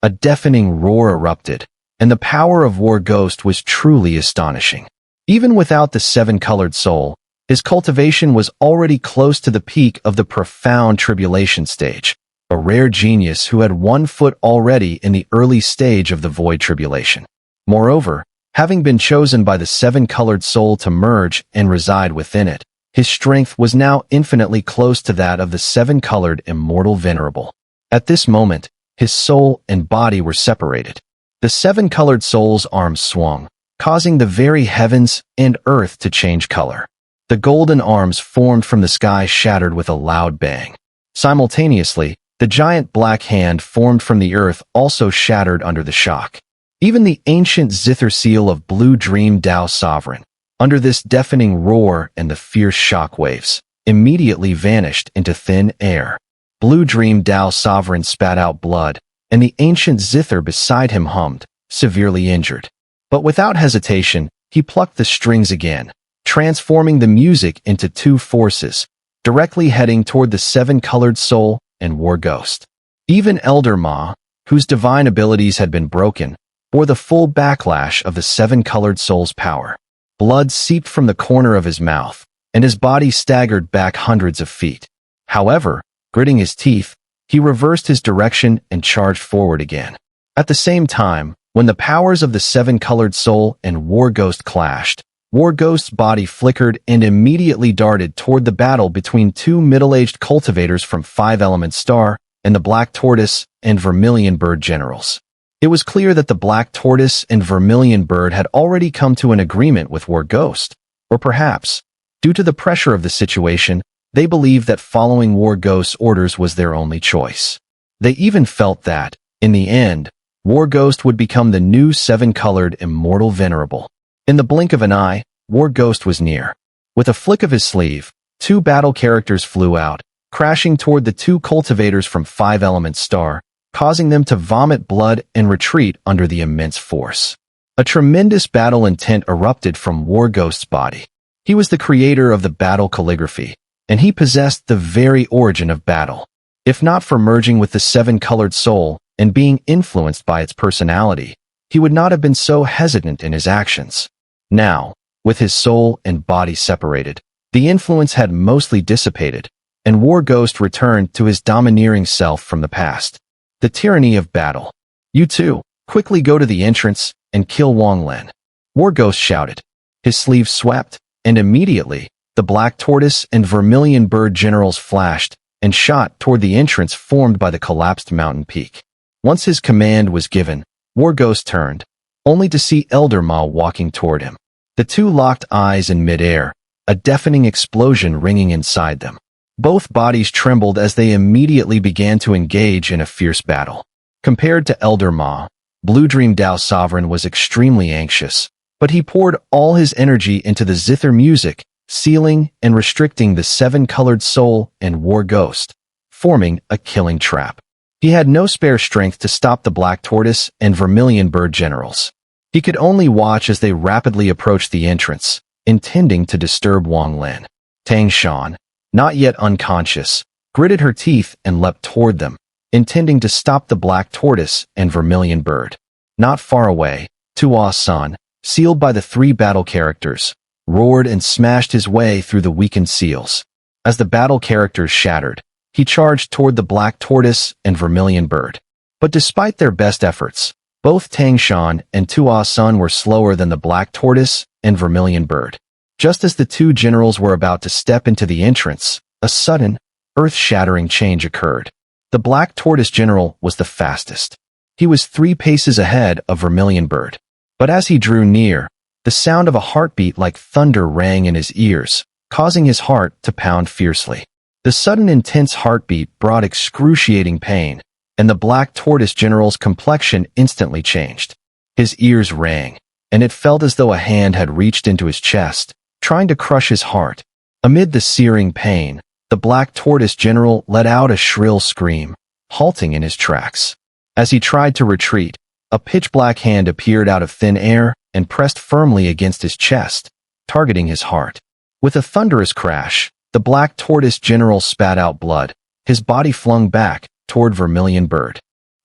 a deafening roar erupted, and the power of War Ghost was truly astonishing. Even without the seven-colored soul, his cultivation was already close to the peak of the profound tribulation stage, a rare genius who had 1 foot already in the early stage of the void tribulation. Moreover, having been chosen by the seven-colored soul to merge and reside within it, his strength was now infinitely close to that of the seven-colored immortal venerable. At this moment, his soul and body were separated. The seven-colored soul's arms swung, causing the very heavens and earth to change color. The golden arms formed from the sky shattered with a loud bang. Simultaneously, the giant black hand formed from the earth also shattered under the shock. Even the ancient Xun'er seal of Blue Dream Dao Sovereign, under this deafening roar and the fierce shock waves, immediately vanished into thin air. Blue Dream Dao Sovereign spat out blood, and the ancient Xun'er beside him hummed, severely injured. But without hesitation, he plucked the strings again, transforming the music into 2 forces, directly heading toward the seven-colored soul and War Ghost. Even Elder Ma, whose divine abilities had been broken, bore the full backlash of the seven-colored soul's power. Blood seeped from the corner of his mouth, and his body staggered back hundreds of feet. However, gritting his teeth, he reversed his direction and charged forward again. At the same time, when the powers of the seven-colored soul and War Ghost clashed, War Ghost's body flickered and immediately darted toward the battle between 2 middle-aged cultivators from 5-element Star and the Black Tortoise and Vermilion Bird generals. It was clear that the Black Tortoise and Vermilion Bird had already come to an agreement with War Ghost, or perhaps, due to the pressure of the situation, they believed that following War Ghost's orders was their only choice. They even felt that, in the end, War Ghost would become the new seven-colored immortal venerable. In the blink of an eye, War Ghost was near. With a flick of his sleeve, 2 battle characters flew out, crashing toward the 2 cultivators from 5-element Star, causing them to vomit blood and retreat under the immense force. A tremendous battle intent erupted from War Ghost's body. He was the creator of the battle calligraphy, and he possessed the very origin of battle. If not for merging with the seven-colored soul and being influenced by its personality, he would not have been so hesitant in his actions. Now, with his soul and body separated, the influence had mostly dissipated, and War Ghost returned to his domineering self from the past. The tyranny of battle. You two, quickly go to the entrance and kill Wang Len. War Ghost shouted. His sleeve swept, and immediately, the Black Tortoise and Vermilion Bird generals flashed and shot toward the entrance formed by the collapsed mountain peak. Once his command was given, War Ghost turned, only to see Elder Ma walking toward him. The 2 locked eyes in midair, a deafening explosion ringing inside them. Both bodies trembled as they immediately began to engage in a fierce battle. Compared to Elder Ma, Blue Dream Dao Sovereign was extremely anxious, but he poured all his energy into the Xun'er music, sealing and restricting the seven-colored soul and War Ghost, forming a killing trap. He had no spare strength to stop the Black Tortoise and Vermilion Bird generals. He could only watch as they rapidly approached the entrance, intending to disturb Wang Len. Tang Shan, not yet unconscious, gritted her teeth and leapt toward them, intending to stop the Black Tortoise and Vermilion Bird. Not far away, Tua Sun, sealed by the 3 battle characters, roared and smashed his way through the weakened seals. As the battle characters shattered, he charged toward the Black Tortoise and Vermilion Bird. But despite their best efforts, both Tang Shan and Tua Sun were slower than the Black Tortoise and Vermilion Bird. Just as the 2 generals were about to step into the entrance, a sudden, earth-shattering change occurred. The Black Tortoise general was the fastest. He was 3 paces ahead of Vermilion Bird. But as he drew near, the sound of a heartbeat like thunder rang in his ears, causing his heart to pound fiercely. The sudden intense heartbeat brought excruciating pain, and the Black Tortoise general's complexion instantly changed. His ears rang, and it felt as though a hand had reached into his chest, trying to crush his heart. Amid the searing pain, the Black Tortoise general let out a shrill scream, halting in his tracks. As he tried to retreat, a pitch-black hand appeared out of thin air and pressed firmly against his chest, targeting his heart. With a thunderous crash, the Black Tortoise general spat out blood, his body flung back toward Vermilion Bird.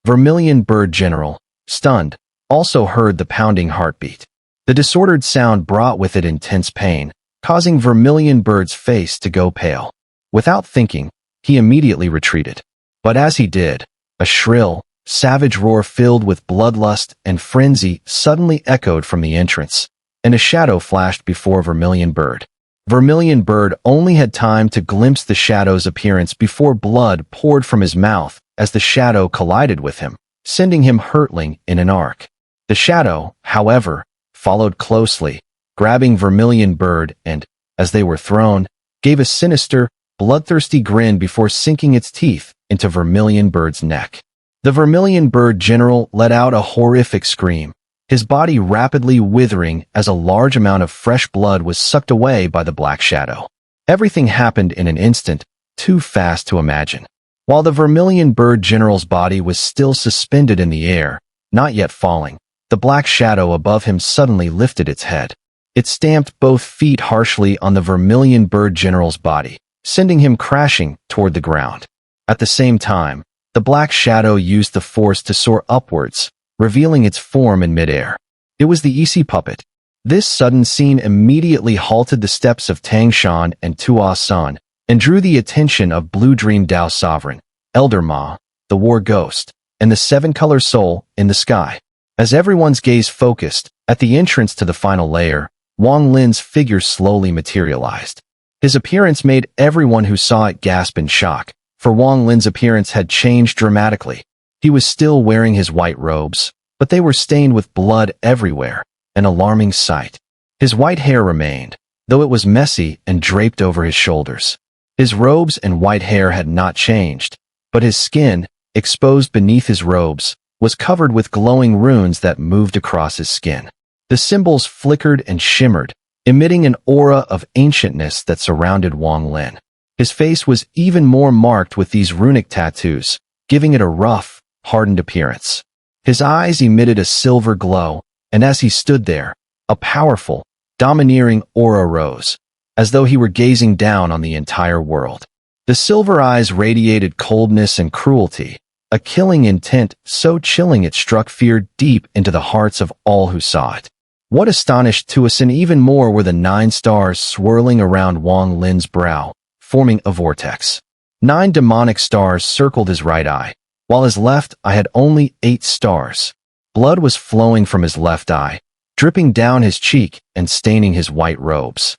Vermilion Bird General, stunned, also heard the pounding heartbeat. The disordered sound brought with it intense pain, causing Vermilion Bird's face to go pale. Without thinking, he immediately retreated. But as he did, a shrill, savage roar filled with bloodlust and frenzy suddenly echoed from the entrance, and a shadow flashed before Vermilion Bird. Vermilion Bird only had time to glimpse the shadow's appearance before blood poured from his mouth as the shadow collided with him, sending him hurtling in an arc. The shadow, however, followed closely, grabbing Vermilion Bird and, as they were thrown, gave a sinister, bloodthirsty grin before sinking its teeth into Vermilion Bird's neck. The Vermilion Bird General let out a horrific scream, his body rapidly withering as a large amount of fresh blood was sucked away by the black shadow. Everything happened in an instant, too fast to imagine. While the Vermilion Bird General's body was still suspended in the air, not yet falling, the black shadow above him suddenly lifted its head. It stamped both feet harshly on the Vermilion Bird General's body, sending him crashing toward the ground. At the same time, the black shadow used the force to soar upwards, revealing its form in midair. It was the EC puppet. This sudden scene immediately halted the steps of Tang Shan and Tua Sun, and drew the attention of Blue Dream Dao Sovereign, Elder Ma, the War Ghost, and the seven-color soul in the sky. As everyone's gaze focused, at the entrance to the final layer, Wang Lin's figure slowly materialized. His appearance made everyone who saw it gasp in shock, for Wang Lin's appearance had changed dramatically. He was still wearing his white robes, but they were stained with blood everywhere, an alarming sight. His white hair remained, though it was messy and draped over his shoulders. His robes and white hair had not changed, but his skin, exposed beneath his robes, was covered with glowing runes that moved across his skin. The symbols flickered and shimmered, emitting an aura of ancientness that surrounded Wang Lin. His face was even more marked with these runic tattoos, giving it a rough, hardened appearance. His eyes emitted a silver glow, and as he stood there, a powerful, domineering aura rose, as though he were gazing down on the entire world. The silver eyes radiated coldness and cruelty, a killing intent so chilling it struck fear deep into the hearts of all who saw it. What astonished Tuasin even more were the 9 stars swirling around Wang Lin's brow, forming a vortex. 9 demonic stars circled his right eye, while his left eye had only 8 stars. Blood was flowing from his left eye, dripping down his cheek and staining his white robes.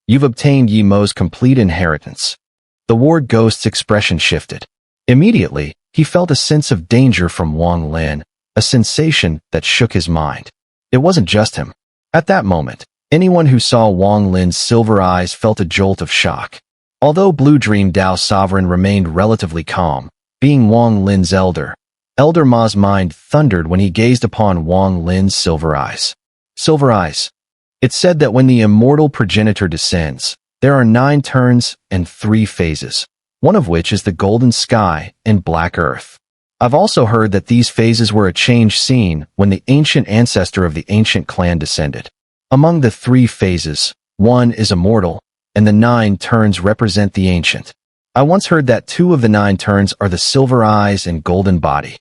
You've obtained Yi Mo's complete inheritance. The War Ghost's expression shifted. Immediately, he felt a sense of danger from Wang Lin, a sensation that shook his mind. It wasn't just him. At that moment, anyone who saw Wang Lin's silver eyes felt a jolt of shock. Although Blue Dream Dao Sovereign remained relatively calm, being Wang Lin's Elder Ma's mind thundered when he gazed upon Wang Lin's silver eyes. Silver eyes. It said that when the immortal progenitor descends, there are 9 turns and 3 phases, one of which is the golden sky and black earth. I've also heard that these phases were a change seen when the ancient ancestor of the ancient clan descended. Among the 3 phases, 1 is immortal, and the 9 turns represent the ancient. I once heard that 2 of the 9 turns are the silver eyes and golden body.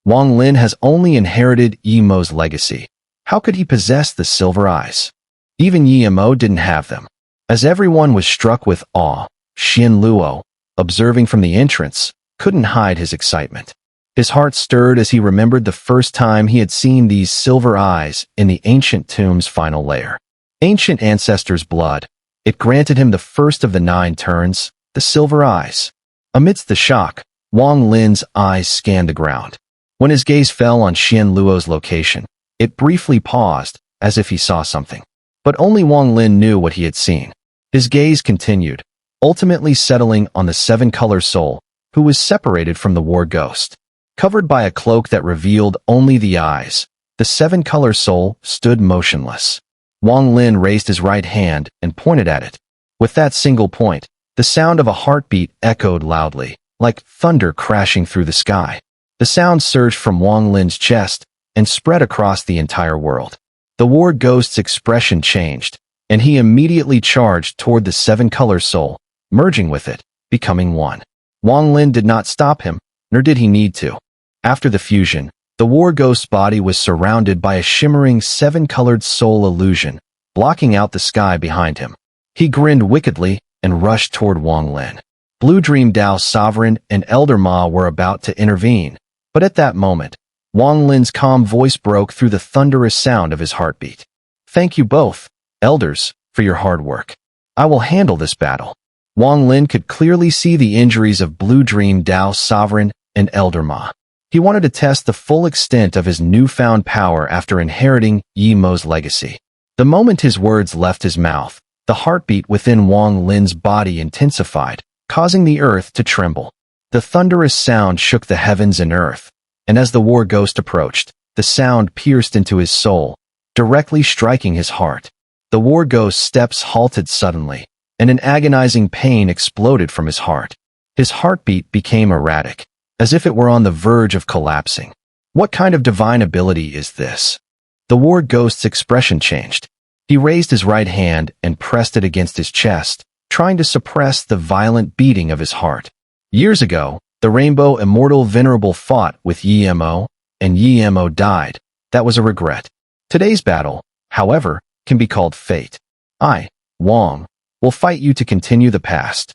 Wang Lin has only inherited Yi Mo's legacy. How could he possess the silver eyes? Even Yi Mo didn't have them. As everyone was struck with awe, Xian Luo, observing from the entrance, couldn't hide his excitement. His heart stirred as he remembered the first time he had seen these silver eyes in the ancient tomb's final layer. Ancient ancestor's blood. It granted him the first of the 9 turns, the silver eyes. Amidst the shock, Wang Lin's eyes scanned the ground. When his gaze fell on Xian Luo's location, it briefly paused, as if he saw something. But only Wang Lin knew what he had seen. His gaze continued, ultimately settling on the 7-color soul, who was separated from the War Ghost. Covered by a cloak that revealed only the eyes, the 7-color soul stood motionless. Wang Lin raised his right hand and pointed at it. With that single point, the sound of a heartbeat echoed loudly, like thunder crashing through the sky. The sound surged from Wang Lin's chest and spread across the entire world. The War Ghost's expression changed, and he immediately charged toward the 7-color soul, merging with it, becoming one. Wang Lin did not stop him, nor did he need to. After the fusion, the war ghost's body was surrounded by a shimmering seven-colored soul illusion, blocking out the sky behind him. He grinned wickedly and rushed toward Wang Lin. Blue Dream Dao Sovereign and Elder Ma were about to intervene, but at that moment, Wang Lin's calm voice broke through the thunderous sound of his heartbeat. "Thank you both, elders, for your hard work. I will handle this battle." Wang Lin could clearly see the injuries of Blue Dream Dao Sovereign and Elder Ma. He wanted to test the full extent of his newfound power after inheriting Yi Mo's legacy. The moment his words left his mouth, the heartbeat within Wang Lin's body intensified, causing the earth to tremble. The thunderous sound shook the heavens and earth, and as the war ghost approached, the sound pierced into his soul, directly striking his heart. The war ghost's steps halted suddenly, and an agonizing pain exploded from his heart. His heartbeat became erratic, as if it were on the verge of collapsing. What kind of divine ability is this? The war ghost's expression changed. He raised his right hand and pressed it against his chest, trying to suppress the violent beating of his heart. Years ago, the Rainbow Immortal Venerable fought with Yi Mo, and Yi Mo died. That was a regret. Today's battle, however, can be called fate. I, Wang, will fight you to continue the past.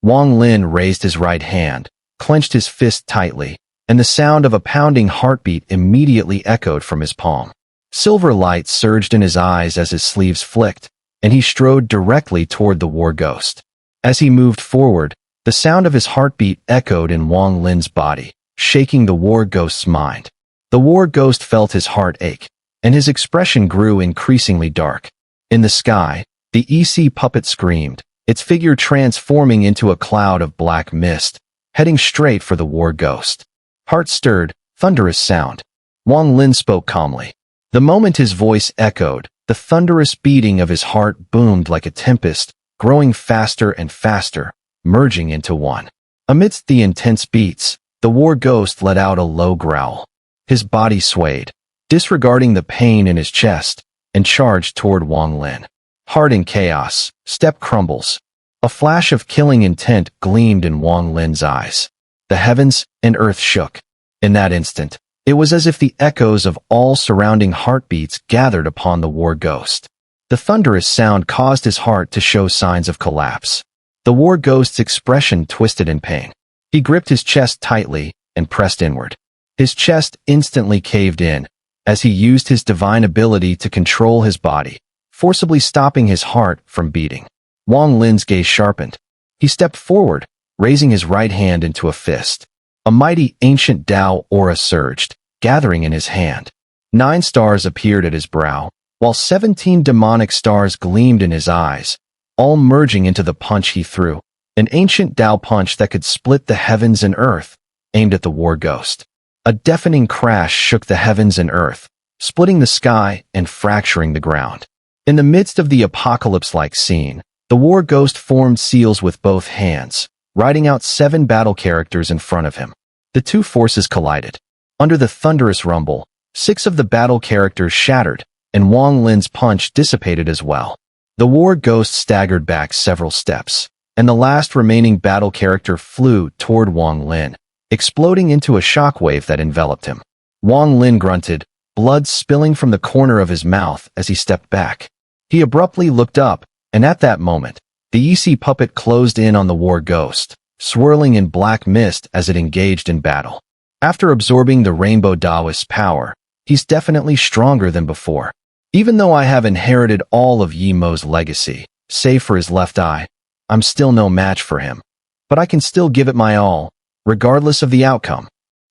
Wang Lin raised his right hand, clenched his fist tightly, and the sound of a pounding heartbeat immediately echoed from his palm. Silver light surged in his eyes as his sleeves flicked, and he strode directly toward the war ghost. As he moved forward, the sound of his heartbeat echoed in Wang Lin's body, shaking the war ghost's mind. The war ghost felt his heart ache, and his expression grew increasingly dark. In the sky, the EC puppet screamed, its figure transforming into a cloud of black mist, heading straight for the war ghost. Heart-stirred, thunderous sound. Wang Lin spoke calmly. The moment his voice echoed, the thunderous beating of his heart boomed like a tempest, growing faster and faster, merging into one. Amidst the intense beats, the war ghost let out a low growl. His body swayed, disregarding the pain in his chest, and charged toward Wang Lin. Heart in chaos, step crumbles. A flash of killing intent gleamed in Wang Lin's eyes. The heavens and earth shook. In that instant, it was as if the echoes of all surrounding heartbeats gathered upon the war ghost. The thunderous sound caused his heart to show signs of collapse. The war ghost's expression twisted in pain. He gripped his chest tightly and pressed inward. His chest instantly caved in, as he used his divine ability to control his body, forcibly stopping his heart from beating. Wang Lin's gaze sharpened. He stepped forward, raising his right hand into a fist. A mighty ancient Dao aura surged, gathering in his hand. 9 stars appeared at his brow, while 17 demonic stars gleamed in his eyes, all merging into the punch he threw, an ancient Dao punch that could split the heavens and earth, aimed at the war ghost. A deafening crash shook the heavens and earth, splitting the sky and fracturing the ground. In the midst of the apocalypse-like scene, the war ghost formed seals with both hands, writing out 7 battle characters in front of him. The two forces collided. Under the thunderous rumble, 6 of the battle characters shattered, and Wang Lin's punch dissipated as well. The war ghost staggered back several steps, and the last remaining battle character flew toward Wang Lin, exploding into a shockwave that enveloped him. Wang Lin grunted, blood spilling from the corner of his mouth as he stepped back. He abruptly looked up, and at that moment, the EC puppet closed in on the war ghost, swirling in black mist as it engaged in battle. After absorbing the Rainbow Daoist's power, he's definitely stronger than before. Even though I have inherited all of Yi Mo's legacy, save for his left eye, I'm still no match for him. But I can still give it my all, regardless of the outcome.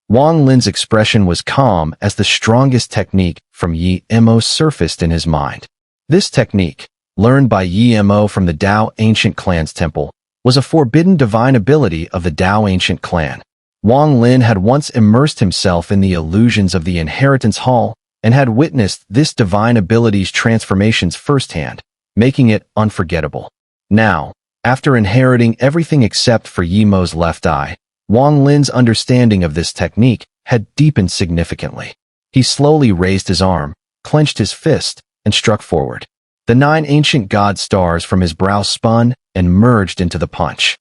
Wang Lin's expression was calm as the strongest technique from Yi Mo surfaced in his mind. This technique, learned by Yi Mo from the Dao Ancient Clan's temple, was a forbidden divine ability of the Dao Ancient Clan. Wang Lin had once immersed himself in the illusions of the Inheritance Hall and had witnessed this divine ability's transformations firsthand, making it unforgettable. Now, after inheriting everything except for Yi Mo's left eye, Wang Lin's understanding of this technique had deepened significantly. He slowly raised his arm, clenched his fist, and struck forward. The 9 ancient god stars from his brow spun and merged into the punch.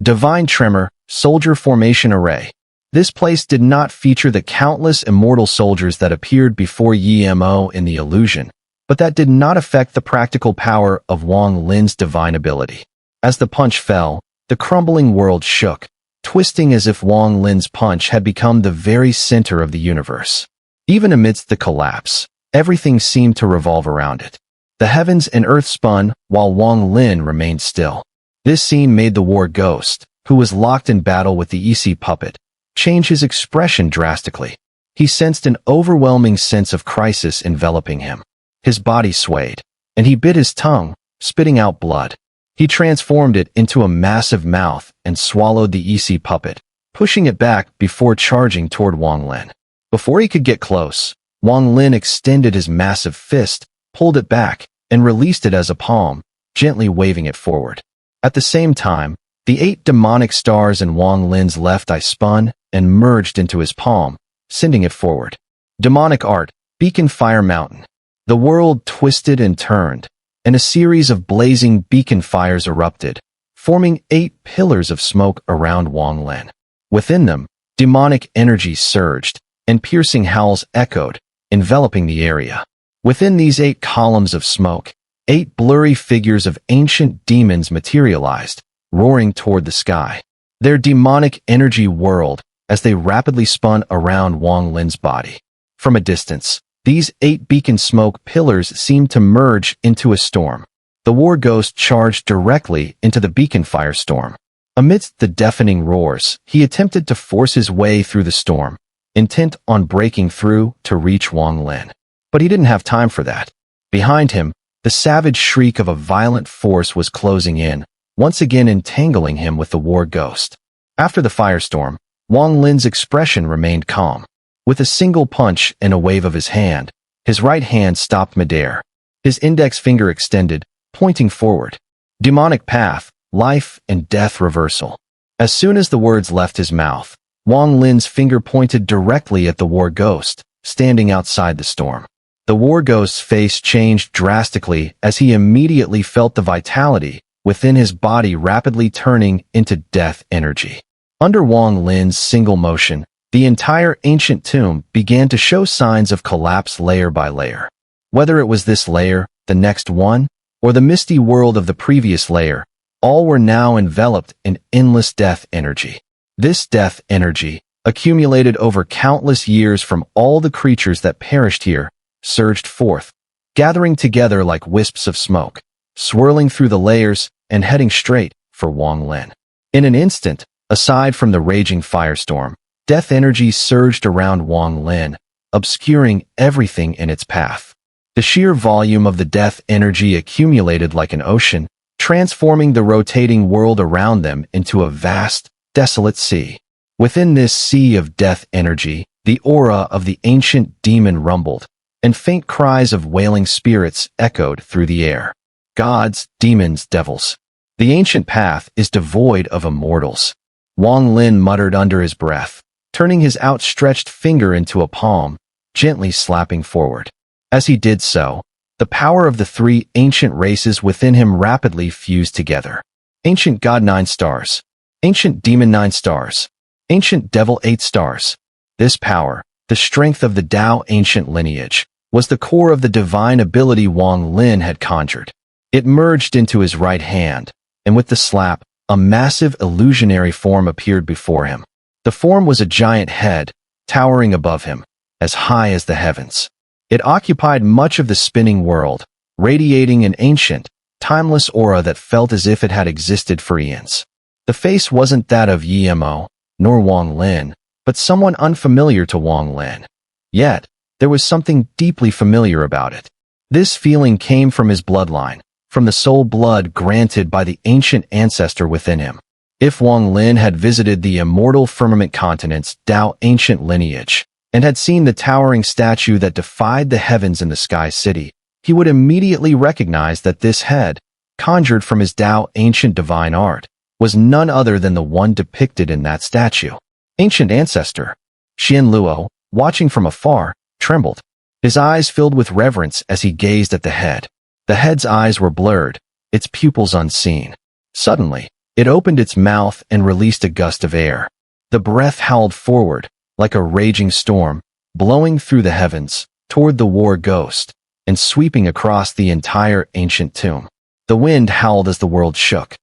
Divine Tremor, Soldier Formation Array. This place did not feature the countless immortal soldiers that appeared before Yemo in the illusion, but that did not affect the practical power of Wang Lin's divine ability. As the punch fell, the crumbling world shook, twisting as if Wang Lin's punch had become the very center of the universe. Even amidst the collapse, everything seemed to revolve around it. The heavens and earth spun, while Wang Lin remained still. This scene made the war ghost, who was locked in battle with the EC puppet, change his expression drastically. He sensed an overwhelming sense of crisis enveloping him. His body swayed, and he bit his tongue, spitting out blood. He transformed it into a massive mouth and swallowed the EC puppet, pushing it back before charging toward Wang Lin. Before he could get close, Wang Lin extended his massive fist, pulled it back, and released it as a palm, gently waving it forward. At the same time, the 8 demonic stars in Wang Lin's left eye spun and merged into his palm, sending it forward. Demonic art, Beacon Fire Mountain. The world twisted and turned, and a series of blazing beacon fires erupted, forming 8 pillars of smoke around Wang Lin. Within them, demonic energy surged, and piercing howls echoed, enveloping the area. Within these 8 columns of smoke, 8 blurry figures of ancient demons materialized, roaring toward the sky. Their demonic energy whirled as they rapidly spun around Wang Lin's body. From a distance, these 8 beacon smoke pillars seemed to merge into a storm. The war ghost charged directly into the beacon firestorm. Amidst the deafening roars, he attempted to force his way through the storm, intent on breaking through to reach Wang Lin. But he didn't have time for that. Behind him, the savage shriek of a violent force was closing in, once again entangling him with the war ghost. After the firestorm, Wang Lin's expression remained calm. With a single punch and a wave of his hand, his right hand stopped midair. His index finger extended, pointing forward. Demonic path, life and death reversal. As soon as the words left his mouth, Wang Lin's finger pointed directly at the war ghost, standing outside the storm. The war ghost's face changed drastically as he immediately felt the vitality within his body rapidly turning into death energy. Under Wang Lin's single motion, the entire ancient tomb began to show signs of collapse layer by layer. Whether it was this layer, the next one, or the misty world of the previous layer, all were now enveloped in endless death energy. This death energy, accumulated over countless years from all the creatures that perished here, surged forth, gathering together like wisps of smoke, swirling through the layers and heading straight for Wang Lin. In an instant, aside from the raging firestorm, death energy surged around Wang Lin, obscuring everything in its path. The sheer volume of the death energy accumulated like an ocean, transforming the rotating world around them into a vast, desolate sea. Within this sea of death energy, the aura of the ancient demon rumbled, and faint cries of wailing spirits echoed through the air. Gods, demons, devils. The ancient path is devoid of immortals. Wang Lin muttered under his breath, turning his outstretched finger into a palm, gently slapping forward. As he did so, the power of the 3 ancient races within him rapidly fused together. Ancient God 9 stars. Ancient Demon 9 stars. Ancient Devil 8 stars. This power, the strength of the Tao ancient lineage, was the core of the divine ability Wang Lin had conjured. It merged into his right hand, and with the slap, a massive illusionary form appeared before him. The form was a giant head, towering above him, as high as the heavens. It occupied much of the spinning world, radiating an ancient, timeless aura that felt as if it had existed for eons. The face wasn't that of Yemo, nor Wang Lin, but someone unfamiliar to Wang Lin. Yet, there was something deeply familiar about it. This feeling came from his bloodline, from the soul blood granted by the ancient ancestor within him. If Wang Lin had visited the immortal firmament continent's Tao ancient lineage, and had seen the towering statue that defied the heavens in the Sky City, he would immediately recognize that this head, conjured from his Tao ancient divine art, was none other than the one depicted in that statue. Ancient Ancestor. Xian Luo, watching from afar, trembled. His eyes filled with reverence as he gazed at the head. The head's eyes were blurred, its pupils unseen. Suddenly, it opened its mouth and released a gust of air. The breath howled forward, like a raging storm, blowing through the heavens, toward the war ghost, and sweeping across the entire ancient tomb. The wind howled as the world shook.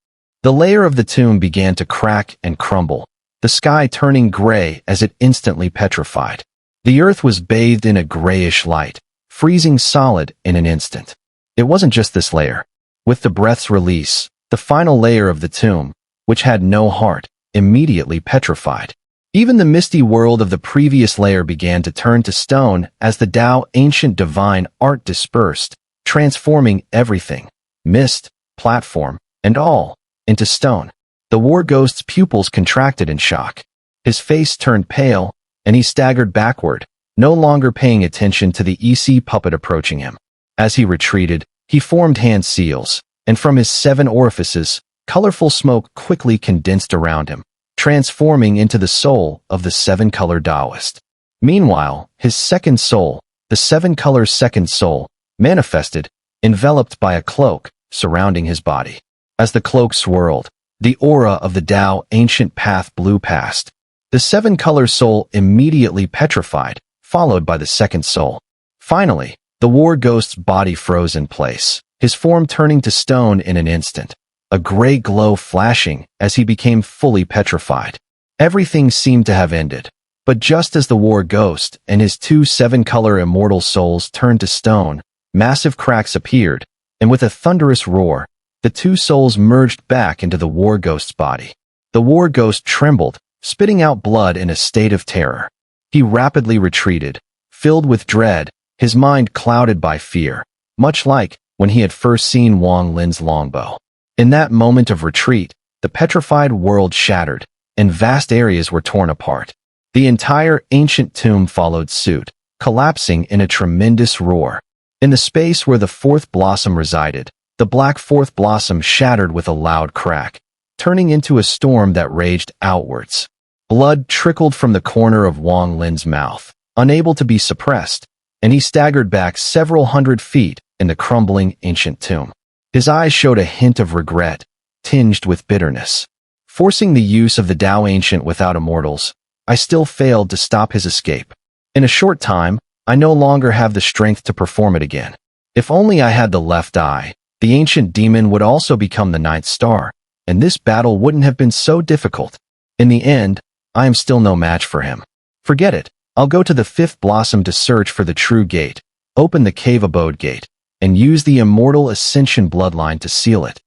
The layer of the tomb began to crack and crumble, the sky turning gray as it instantly petrified. The earth was bathed in a grayish light, freezing solid in an instant. It wasn't just this layer. With the breath's release, the final layer of the tomb, which had no heart, immediately petrified. Even the misty world of the previous layer began to turn to stone as the Tao ancient divine art dispersed, transforming everything, mist, platform, and all, into stone. The war ghost's pupils contracted in shock. His face turned pale, and he staggered backward, no longer paying attention to the EC puppet approaching him. As he retreated, he formed hand seals, and from his 7 orifices, colorful smoke quickly condensed around him, transforming into the soul of the 7-color Taoist. Meanwhile, his second soul, the 7-color second soul, manifested, enveloped by a cloak surrounding his body. As the cloak swirled, the aura of the Tao ancient path blew past. The 7-color soul immediately petrified, followed by the second soul. Finally, the war ghost's body froze in place, his form turning to stone in an instant, a gray glow flashing as he became fully petrified. Everything seemed to have ended. But just as the war ghost and his 2 7-color immortal souls turned to stone, massive cracks appeared, and with a thunderous roar, the 2 souls merged back into the war ghost's body. The war ghost trembled, spitting out blood in a state of terror. He rapidly retreated, filled with dread, his mind clouded by fear, much like when he had first seen Wang Lin's longbow. In that moment of retreat, the petrified world shattered, and vast areas were torn apart. The entire ancient tomb followed suit, collapsing in a tremendous roar. In the space where the 4th blossom resided, the black 4th blossom shattered with a loud crack, turning into a storm that raged outwards. Blood trickled from the corner of Wang Lin's mouth, unable to be suppressed, and he staggered back several hundred feet in the crumbling ancient tomb. His eyes showed a hint of regret, tinged with bitterness. Forcing the use of the Tao Ancient without immortals, I still failed to stop his escape. In a short time, I no longer have the strength to perform it again. If only I had the left eye, the ancient demon would also become the 9th star, and this battle wouldn't have been so difficult. In the end, I am still no match for him. Forget it. I'll go to the 5th blossom to search for the true gate, open the cave abode gate, and use the immortal ascension bloodline to seal it.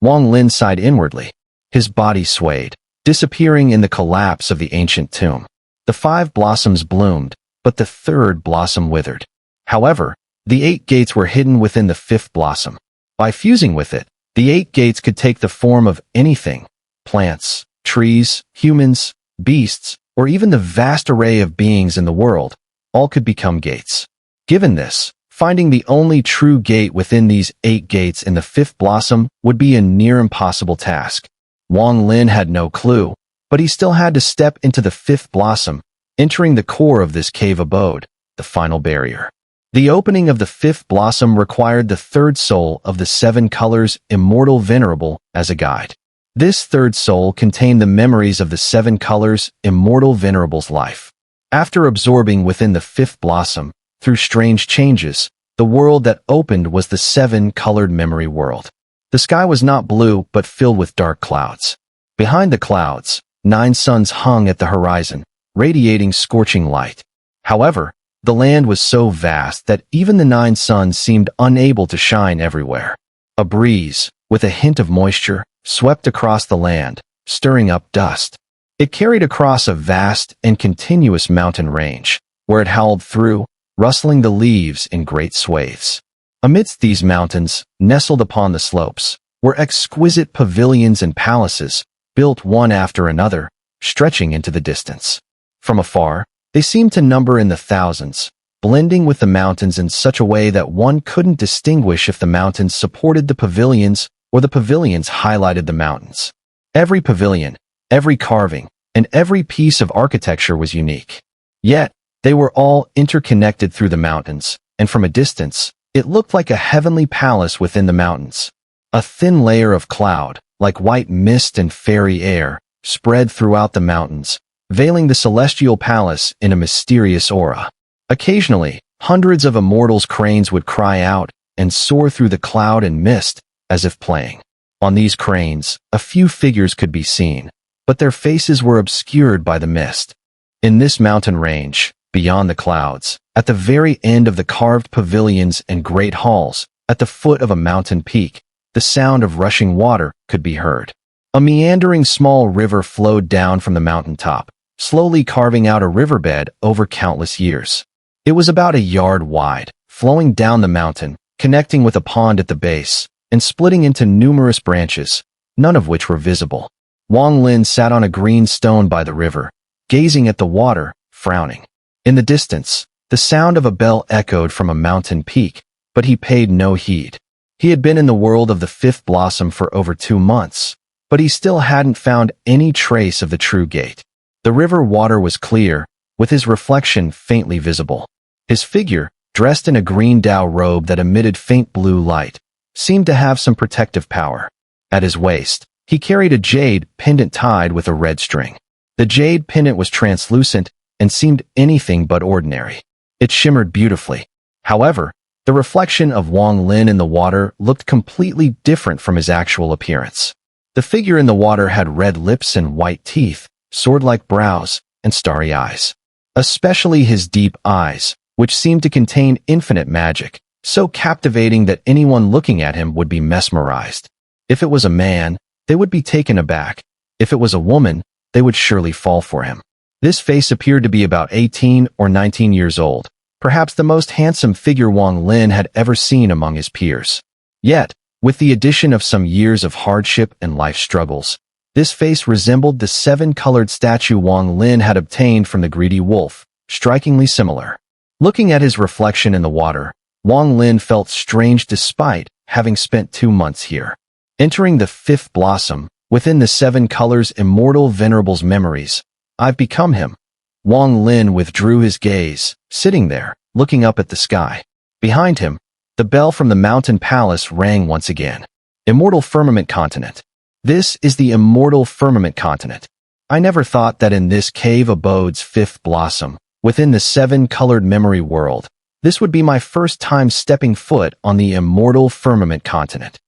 Wang Lin sighed inwardly. His body swayed, disappearing in the collapse of the ancient tomb. The 5 blossoms bloomed, but the 3rd blossom withered. However, the 8 gates were hidden within the 5th blossom. By fusing with it, the 8 gates could take the form of anything: plants, trees, humans, beasts, or even the vast array of beings in the world. All could become gates. Given this, finding the only true gate within these 8 gates in the 5th blossom would be a near impossible task. Wang Lin had no clue, but he still had to step into the 5th blossom, entering the core of this cave abode, the final barrier. The opening of the 5th blossom required the 3rd soul of the 7 colors immortal venerable as a guide. This 3rd soul contained the memories of the 7 colors immortal venerable's life. After absorbing within the 5th blossom, through strange changes, the world that opened was the 7-colored memory world. The sky was not blue but filled with dark clouds. Behind the clouds, 9 suns hung at the horizon, radiating scorching light. However, the land was so vast that even the 9 suns seemed unable to shine everywhere. A breeze, with a hint of moisture, swept across the land, stirring up dust. It carried across a vast and continuous mountain range, where it howled through, rustling the leaves in great swathes. Amidst these mountains, nestled upon the slopes, were exquisite pavilions and palaces, built one after another, stretching into the distance. From afar, they seemed to number in the thousands, blending with the mountains in such a way that one couldn't distinguish if the mountains supported the pavilions or the pavilions highlighted the mountains. Every pavilion, every carving, and every piece of architecture was unique. Yet, they were all interconnected through the mountains, and from a distance, it looked like a heavenly palace within the mountains. A thin layer of cloud, like white mist and fairy air, spread throughout the mountains, veiling the celestial palace in a mysterious aura. Occasionally, hundreds of immortals' cranes would cry out and soar through the cloud and mist, as if playing. On these cranes, a few figures could be seen, but their faces were obscured by the mist. In this mountain range, beyond the clouds, at the very end of the carved pavilions and great halls, at the foot of a mountain peak, the sound of rushing water could be heard. A meandering small river flowed down from the mountaintop, slowly carving out a riverbed over countless years. It was about a yard wide, flowing down the mountain, connecting with a pond at the base, and splitting into numerous branches, none of which were visible. Wang Lin sat on a green stone by the river, gazing at the water, frowning. In the distance, the sound of a bell echoed from a mountain peak, but he paid no heed. He had been in the world of the fifth blossom for over 2 months, but he still hadn't found any trace of the true gate. The river water was clear, with his reflection faintly visible. His figure, dressed in a green Dao robe that emitted faint blue light, seemed to have some protective power. At his waist, he carried a jade pendant tied with a red string. The jade pendant was translucent and seemed anything but ordinary. It shimmered beautifully. However, the reflection of Wang Lin in the water looked completely different from his actual appearance. The figure in the water had red lips and white teeth, sword-like brows, and starry eyes. Especially his deep eyes, which seemed to contain infinite magic, so captivating that anyone looking at him would be mesmerized. If it was a man, they would be taken aback. If it was a woman, they would surely fall for him. This face appeared to be about 18 or 19 years old, perhaps the most handsome figure Wang Lin had ever seen among his peers. Yet, with the addition of some years of hardship and life struggles, this face resembled the 7-colored statue Wang Lin had obtained from the greedy wolf, strikingly similar. Looking at his reflection in the water, Wang Lin felt strange despite having spent 2 months here. Entering the fifth blossom, within the 7 colors immortal venerable's memories, I've become him. Wang Lin withdrew his gaze, sitting there, looking up at the sky. Behind him, the bell from the mountain palace rang once again. Immortal Firmament Continent. This is the Immortal Firmament Continent. I never thought that in this cave abode's fifth blossom, within the 7-colored memory world, this would be my first time stepping foot on the Immortal Firmament Continent.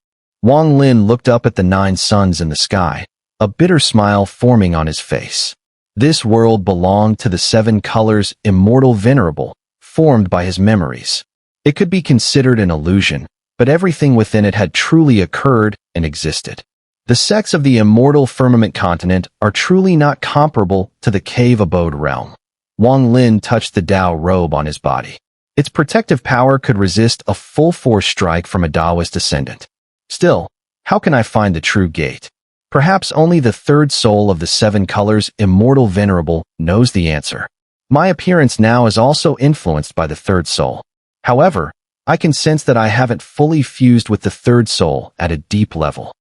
Wang Lin looked up at the 9 suns in the sky, a bitter smile forming on his face. This world belonged to the 7 colors immortal venerable, formed by his memories. It could be considered an illusion, but everything within it had truly occurred and existed. The sects of the Immortal Firmament Continent are truly not comparable to the cave abode realm. Wang Lin touched the Dao robe on his body. Its protective power could resist a full-force strike from a Daoist descendant. Still, how can I find the true gate? Perhaps only the third soul of the 7 colors immortal venerable knows the answer. My appearance now is also influenced by the third soul. However, I can sense that I haven't fully fused with the third soul at a deep level.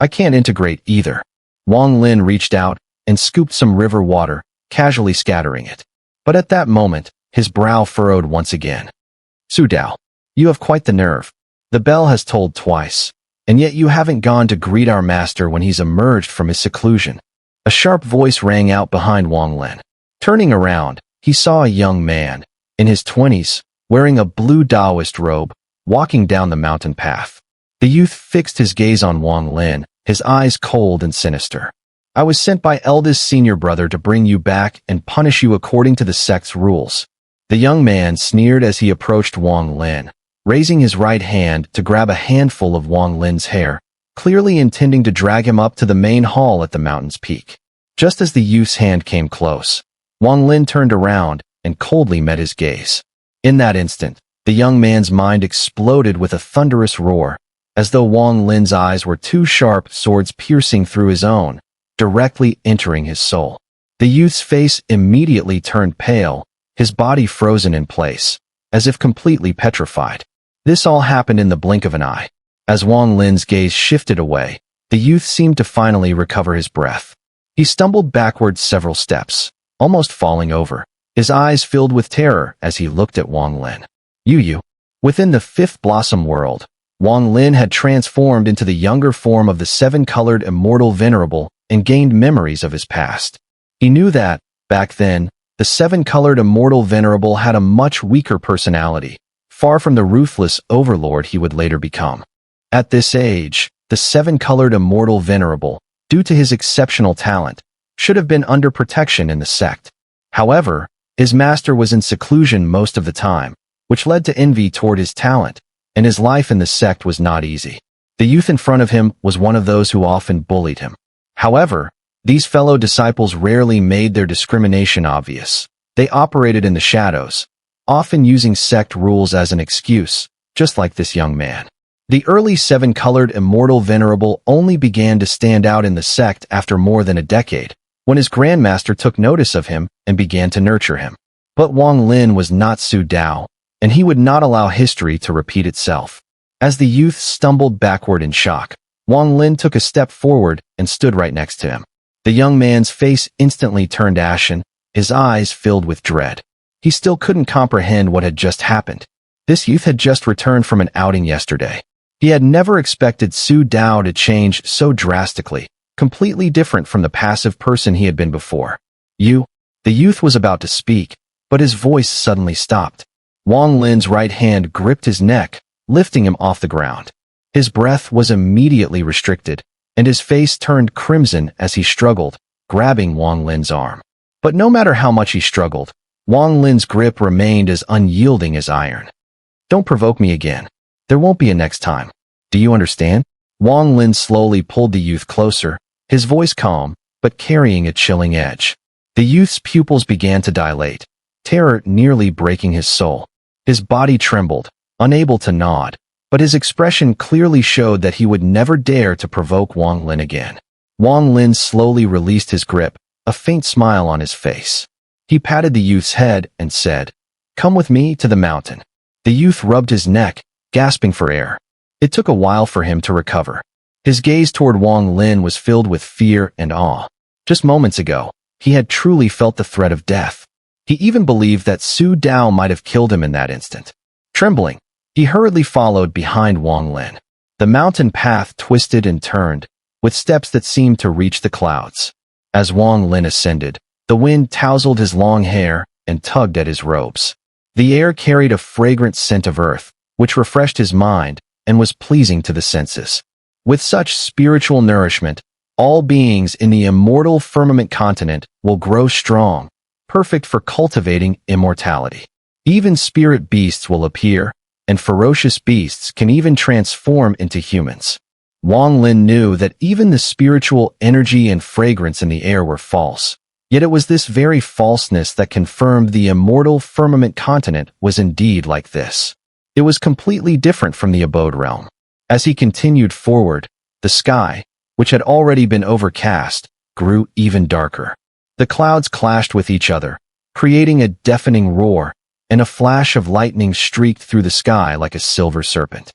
I can't integrate either. Wang Lin reached out and scooped some river water, casually scattering it. But at that moment, his brow furrowed once again. Su Dao, you have quite the nerve. The bell has tolled twice, and yet you haven't gone to greet our master when he's emerged from his seclusion. A sharp voice rang out behind Wang Lin. Turning around, he saw a young man, in his 20s, wearing a blue Daoist robe, walking down the mountain path. The youth fixed his gaze on Wang Lin, his eyes cold and sinister. I was sent by eldest senior brother to bring you back and punish you according to the sect's rules. The young man sneered as he approached Wang Lin, raising his right hand to grab a handful of Wang Lin's hair, clearly intending to drag him up to the main hall at the mountain's peak. Just as the youth's hand came close, Wang Lin turned around and coldly met his gaze. In that instant, the young man's mind exploded with a thunderous roar, as though Wang Lin's eyes were 2 sharp swords piercing through his own, directly entering his soul. The youth's face immediately turned pale, his body frozen in place, as if completely petrified. This all happened in the blink of an eye. As Wang Lin's gaze shifted away, the youth seemed to finally recover his breath. He stumbled backwards several steps, almost falling over, his eyes filled with terror as he looked at Wang Lin. You. Within the fifth blossom world, Wang Lin had transformed into the younger form of the 7-colored immortal venerable and gained memories of his past. He knew that, Back then, the seven-colored Immortal Venerable had a much weaker personality, far from the ruthless overlord he would later become. At this age, the seven-colored Immortal Venerable, due to his exceptional talent, should have been under protection in the sect. However, his master was in seclusion most of the time, which led to envy toward his talent, and his life in the sect was not easy. The youth in front of him was one of those who often bullied him. However, these fellow disciples rarely made their discrimination obvious. They operated in the shadows, often using sect rules as an excuse, just like this young man. The early seven-colored Immortal Venerable only began to stand out in the sect after more than a decade, when his grandmaster took notice of him and began to nurture him. But Wang Lin was not Su Dao, and he would not allow history to repeat itself. As the youth stumbled backward in shock, Wang Lin took a step forward and stood right next to him. The young man's face instantly turned ashen, his eyes filled with dread. He still couldn't comprehend what had just happened. This youth had just returned from an outing yesterday. He had never expected Su Dao to change so drastically, completely different from the passive person he had been before. The youth was about to speak, but his voice suddenly stopped. Wang Lin's right hand gripped his neck, lifting him off the ground. His breath was immediately restricted, and his face turned crimson as he struggled, grabbing Wang Lin's arm. But no matter how much he struggled, Wang Lin's grip remained as unyielding as iron. "Don't provoke me again. There won't be a next time. Do you understand?" Wang Lin slowly pulled the youth closer, his voice calm, but carrying a chilling edge. The youth's pupils began to dilate, terror nearly breaking his soul. His body trembled, unable to nod, but his expression clearly showed that he would never dare to provoke Wang Lin again. Wang Lin slowly released his grip, a faint smile on his face. He patted the youth's head and said, "Come with me to the mountain." The youth rubbed his neck, gasping for air. It took a while for him to recover. His gaze toward Wang Lin was filled with fear and awe. Just moments ago, he had truly felt the threat of death. He even believed that Su Dao might have killed him in that instant. Trembling, he hurriedly followed behind Wang Lin. The mountain path twisted and turned, with steps that seemed to reach the clouds. As Wang Lin ascended, the wind tousled his long hair and tugged at his robes. The air carried a fragrant scent of earth, which refreshed his mind and was pleasing to the senses. With such spiritual nourishment, all beings in the immortal firmament continent will grow strong, perfect for cultivating immortality. Even spirit beasts will appear, and ferocious beasts can even transform into humans. Wang Lin knew that even the spiritual energy and fragrance in the air were false. Yet it was this very falseness that confirmed the immortal firmament continent was indeed like this. It was completely different from the abode realm. As he continued forward, the sky, which had already been overcast, grew even darker. The clouds clashed with each other, creating a deafening roar, and a flash of lightning streaked through the sky like a silver serpent.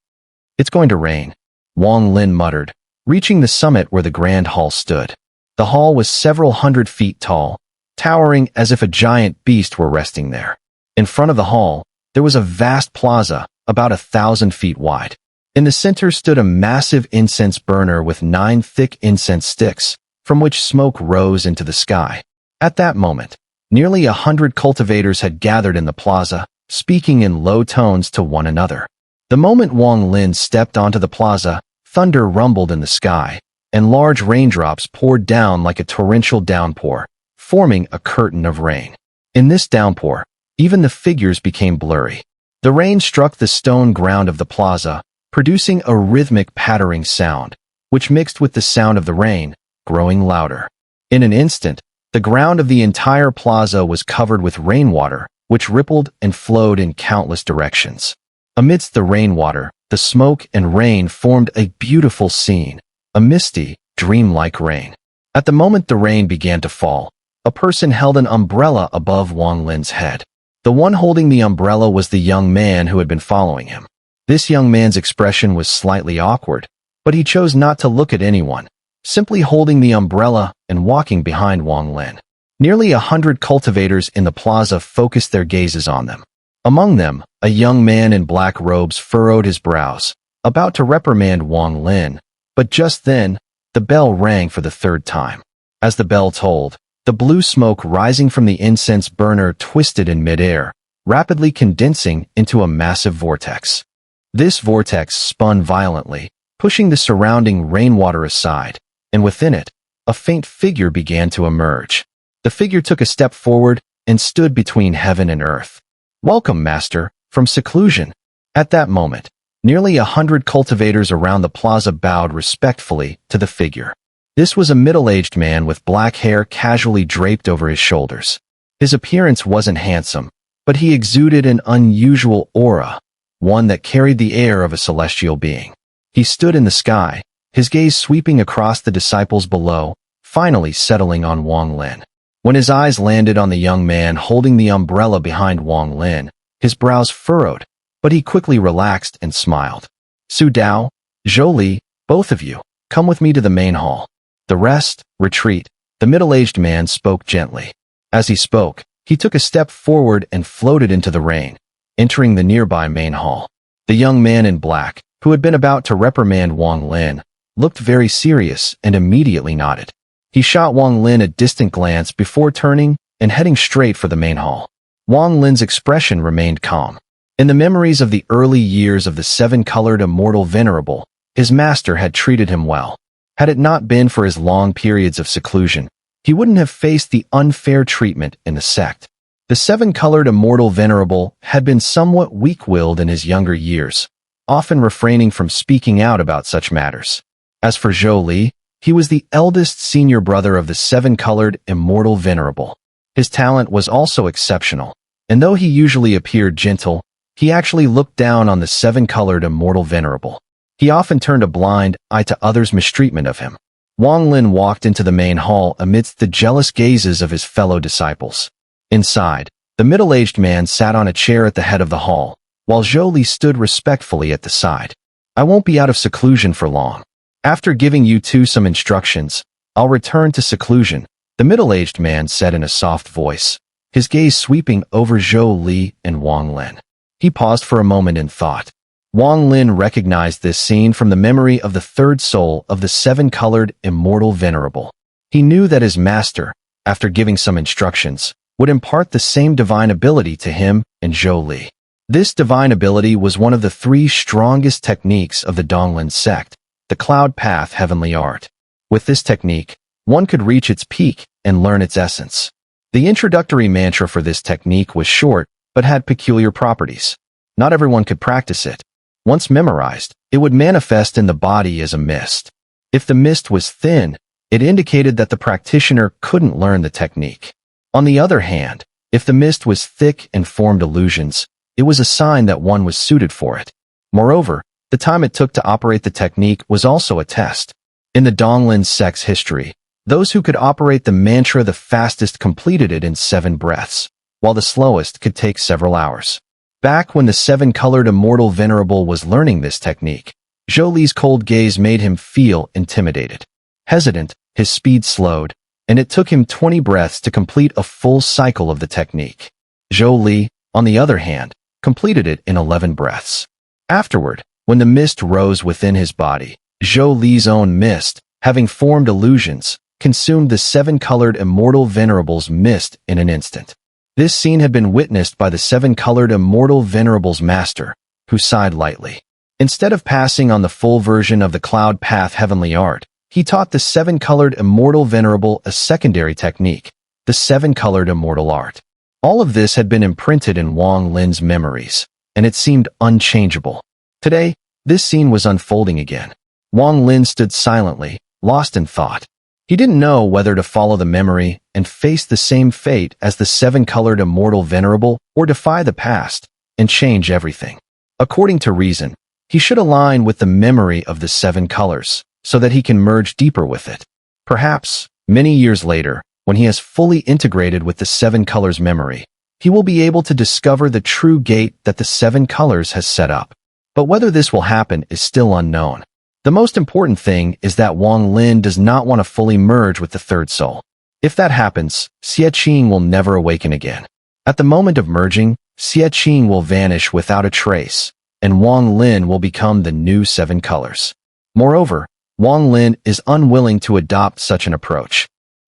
"It's going to rain," Wang Lin muttered, reaching the summit where the grand hall stood. The hall was several hundred feet tall, towering as if a giant beast were resting there. In front of the hall, there was a vast plaza, about 1,000 feet wide. In the center stood a massive incense burner with 9 thick incense sticks, from which smoke rose into the sky. At that moment, nearly 100 cultivators had gathered in the plaza, speaking in low tones to one another. The moment Wang Lin stepped onto the plaza, thunder rumbled in the sky, and large raindrops poured down like a torrential downpour, forming a curtain of rain. In this downpour, even the figures became blurry. The rain struck the stone ground of the plaza, producing a rhythmic pattering sound, which mixed with the sound of the rain, growing louder. In an instant, the ground of the entire plaza was covered with rainwater, which rippled and flowed in countless directions. Amidst the rainwater, the smoke and rain formed a beautiful scene, a misty, dreamlike rain. At the moment the rain began to fall, a person held an umbrella above Wang Lin's head. The one holding the umbrella was the young man who had been following him. This young man's expression was slightly awkward, but he chose not to look at anyone, simply holding the umbrella and walking behind Wang Lin. Nearly 100 cultivators in the plaza focused their gazes on them. Among them, a young man in black robes furrowed his brows, about to reprimand Wang Lin, but just then, the bell rang for the third time. As the bell tolled, The blue smoke rising from the incense burner twisted in midair, rapidly condensing into a massive vortex. This vortex spun violently, pushing the surrounding rainwater aside, and within it, a faint figure began to emerge. The figure took a step forward and stood between heaven and earth. "Welcome, Master, from seclusion." At that moment, nearly 100 cultivators around the plaza bowed respectfully to the figure. This was a middle-aged man with black hair casually draped over his shoulders. His appearance wasn't handsome, but he exuded an unusual aura, one that carried the air of a celestial being. He stood in the sky, his gaze sweeping across the disciples below, finally settling on Wang Lin. When his eyes landed on the young man holding the umbrella behind Wang Lin, his brows furrowed, but he quickly relaxed and smiled. "Su Dao, Zhou Li, both of you, come with me to the main hall. The rest, retreat," the middle-aged man spoke gently. As he spoke, he took a step forward and floated into the rain, entering the nearby main hall. The young man in black, who had been about to reprimand Wang Lin, looked very serious and immediately nodded. He shot Wang Lin a distant glance before turning and heading straight for the main hall. Wang Lin's expression remained calm. In the memories of the early years of the seven-colored immortal venerable, his master had treated him well. Had it not been for his long periods of seclusion, he wouldn't have faced the unfair treatment in the sect. The seven-colored immortal venerable had been somewhat weak-willed in his younger years, often refraining from speaking out about such matters. As for Zhou Li, he was the eldest senior brother of the seven-colored immortal venerable. His talent was also exceptional, and though he usually appeared gentle, he actually looked down on the seven-colored immortal venerable. He often turned a blind eye to others' mistreatment of him. Wang Lin walked into the main hall amidst the jealous gazes of his fellow disciples. Inside, the middle-aged man sat on a chair at the head of the hall, while Zhou Li stood respectfully at the side. "I won't be out of seclusion for long. After giving you two some instructions, I'll return to seclusion," the middle-aged man said in a soft voice, his gaze sweeping over Zhou Li and Wang Lin. He paused for a moment in thought. Wang Lin recognized this scene from the memory of the third soul of the seven-colored immortal venerable. He knew that his master, after giving some instructions, would impart the same divine ability to him and Zhou Li. This divine ability was one of the three strongest techniques of the Donglin sect, the Cloud Path Heavenly Art. With this technique, one could reach its peak and learn its essence. The introductory mantra for this technique was short, but had peculiar properties. Not everyone could practice it. Once memorized, it would manifest in the body as a mist. If the mist was thin, it indicated that the practitioner couldn't learn the technique. On the other hand, if the mist was thick and formed illusions, it was a sign that one was suited for it. Moreover, the time it took to operate the technique was also a test. In the Donglin sect's history, those who could operate the mantra the fastest completed it in 7 breaths, while the slowest could take several hours. Back when the seven-colored immortal venerable was learning this technique, Zhou Li's cold gaze made him feel intimidated. Hesitant, his speed slowed, and it took him 20 breaths to complete a full cycle of the technique. Zhou Li, on the other hand, completed it in 11 breaths. Afterward, when the mist rose within his body, Zhou Li's own mist, having formed illusions, consumed the seven-colored immortal venerable's mist in an instant. This scene had been witnessed by the seven-colored immortal venerable's master, who sighed lightly. Instead of passing on the full version of the Cloud Path Heavenly Art, he taught the seven-colored immortal venerable a secondary technique, the seven-colored immortal art. All of this had been imprinted in Wang Lin's memories, and it seemed unchangeable. Today, this scene was unfolding again. Wang Lin stood silently, lost in thought. He didn't know whether to follow the memory and face the same fate as the seven-colored immortal venerable or defy the past and change everything. According to reason, he should align with the memory of the 7 colors so that he can merge deeper with it. Perhaps, many years later, when he has fully integrated with the 7 colors memory, he will be able to discover the true gate that the 7 colors has set up. But whether this will happen is still unknown. The most important thing is that Wang Lin does not want to fully merge with the third soul. If that happens, Xie Qing will never awaken again. At the moment of merging, Xie Qing will vanish without a trace, and Wang Lin will become the new 7 colors. Moreover, Wang Lin is unwilling to adopt such an approach.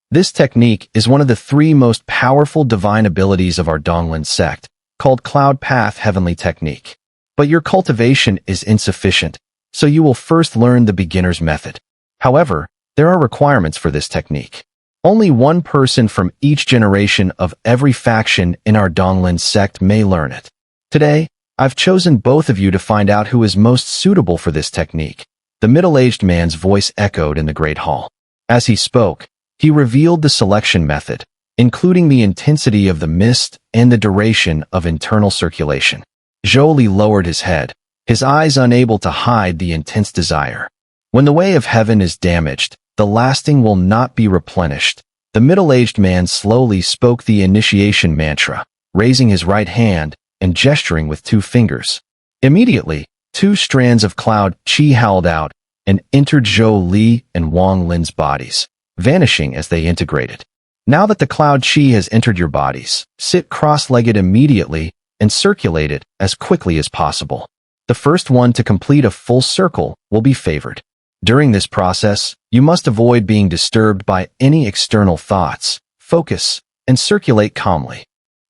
This technique is one of the three most powerful divine abilities of our Donglin sect, called Cloud Path Heavenly Technique. But your cultivation is insufficient, so you will first learn the beginner's method. However, there are requirements for this technique. Only one person from each generation of every faction in our Donglin sect may learn it. Today, I've chosen both of you to find out who is most suitable for this technique. The middle-aged man's voice echoed in the Great Hall. As he spoke, he revealed the selection method, including the intensity of the mist and the duration of internal circulation. Zhou lowered his head, his eyes unable to hide the intense desire. When the way of heaven is damaged, the lasting will not be replenished. The middle-aged man slowly spoke the initiation mantra, raising his right hand and gesturing with two fingers. Immediately, two strands of cloud qi howled out and entered Zhou Li and Wang Lin's bodies, vanishing as they integrated. Now that the cloud qi has entered your bodies, sit cross-legged immediately and circulate it as quickly as possible. The first one to complete a full circle will be favored. During this process, you must avoid being disturbed by any external thoughts, focus, and circulate calmly.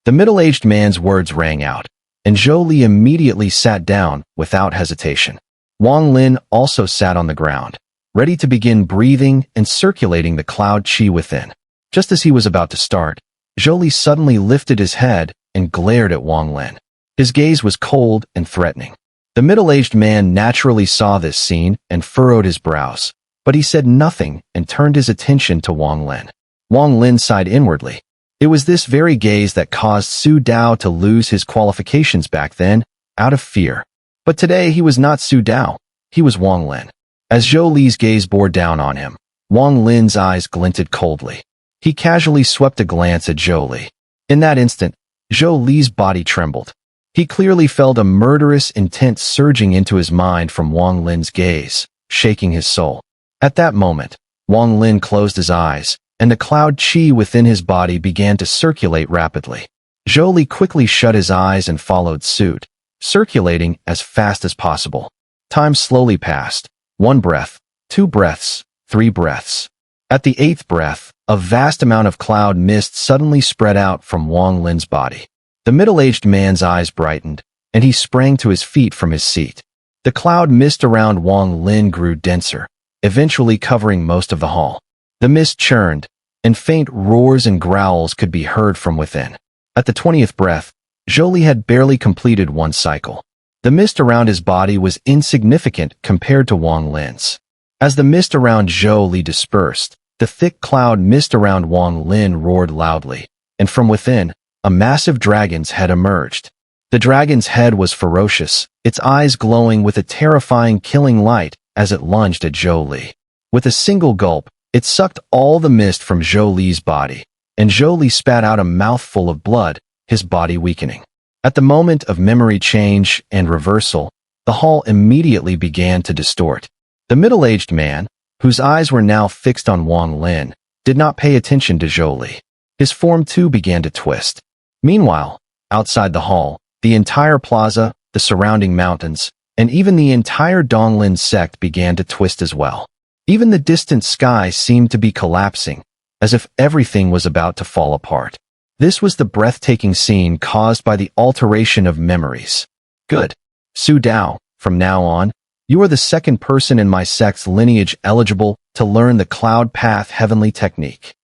The middle-aged man's words rang out, and Zhou Li immediately sat down without hesitation. Wang Lin also sat on the ground, ready to begin breathing and circulating the cloud qi within. Just as he was about to start, Zhou Li suddenly lifted his head and glared at Wang Lin. His gaze was cold and threatening. The middle-aged man naturally saw this scene and furrowed his brows, but he said nothing and turned his attention to Wang Lin. Wang Lin sighed inwardly. It was this very gaze that caused Su Dao to lose his qualifications back then, out of fear. But today he was not Su Dao, he was Wang Lin. As Zhou Li's gaze bore down on him, Wang Lin's eyes glinted coldly. He casually swept a glance at Zhou Li. In that instant, Zhou Li's body trembled. He clearly felt a murderous intent surging into his mind from Wang Lin's gaze, shaking his soul. At that moment, Wang Lin closed his eyes, and the cloud qi within his body began to circulate rapidly. Zhou Li quickly shut his eyes and followed suit, circulating as fast as possible. Time slowly passed. 1 breath, 2 breaths, 3 breaths. At the 8th breath, a vast amount of cloud mist suddenly spread out from Wang Lin's body. The middle-aged man's eyes brightened, and he sprang to his feet from his seat. The cloud mist around Wang Lin grew denser, eventually covering most of the hall. The mist churned, and faint roars and growls could be heard from within. At the 20th breath, Zhou Li had barely completed 1 cycle. The mist around his body was insignificant compared to Wang Lin's. As the mist around Zhou Li dispersed, the thick cloud mist around Wang Lin roared loudly, and from within, a massive dragon's head emerged. The dragon's head was ferocious, its eyes glowing with a terrifying killing light as it lunged at Zhou Li. With a single gulp, it sucked all the mist from Zhou Li's body, and Zhou Li spat out a mouthful of blood, his body weakening. At the moment of memory change and reversal, the hall immediately began to distort. The middle-aged man, whose eyes were now fixed on Wang Lin, did not pay attention to Zhou Li. His form too began to twist. Meanwhile, outside the hall, the entire plaza, the surrounding mountains, and even the entire Donglin sect began to twist as well. Even the distant sky seemed to be collapsing, as if everything was about to fall apart. This was the breathtaking scene caused by the alteration of memories. Good. Su Dao, from now on, you are the second person in my sect's lineage eligible to learn the Cloud Path Heavenly Technique.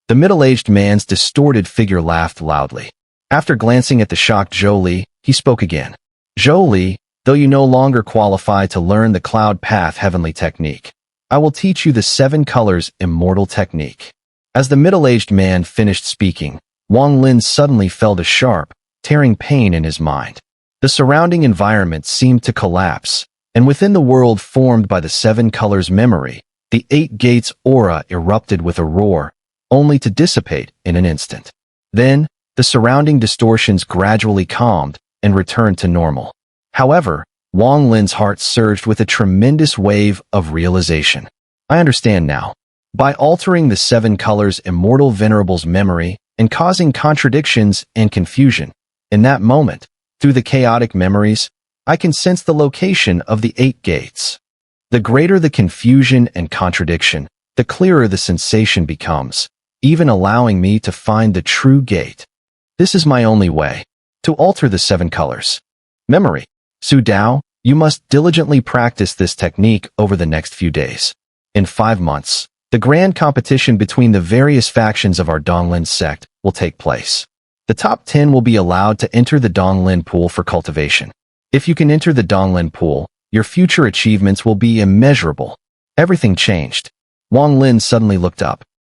The middle-aged man's distorted figure laughed loudly. After glancing at the shocked Zhou Li, he spoke again. Zhou Li, though you no longer qualify to learn the Cloud Path Heavenly Technique, I will teach you the 7 Colors Immortal Technique. As the middle-aged man finished speaking, Wang Lin suddenly felt a sharp, tearing pain in his mind. The surrounding environment seemed to collapse, and within the world formed by the 7 Colors memory, the 8 Gates aura erupted with a roar, only to dissipate in an instant. Then, the surrounding distortions gradually calmed and returned to normal. However, Wang Lin's heart surged with a tremendous wave of realization. I understand now. By altering the 7 Colors Immortal Venerable's memory and causing contradictions and confusion, in that moment, through the chaotic memories, I can sense the location of the 8 gates. The greater the confusion and contradiction, the clearer the sensation becomes, even allowing me to find the true gate. This is my only way to alter the 7 colors. Memory. Su Dao, you must diligently practice this technique over the next few days. In 5 months, the grand competition between the various factions of our Donglin sect will take place. The top 10 will be allowed to enter the Donglin pool for cultivation. If you can enter the Donglin pool, your future achievements will be immeasurable. Everything changed. Wang Lin suddenly looked up.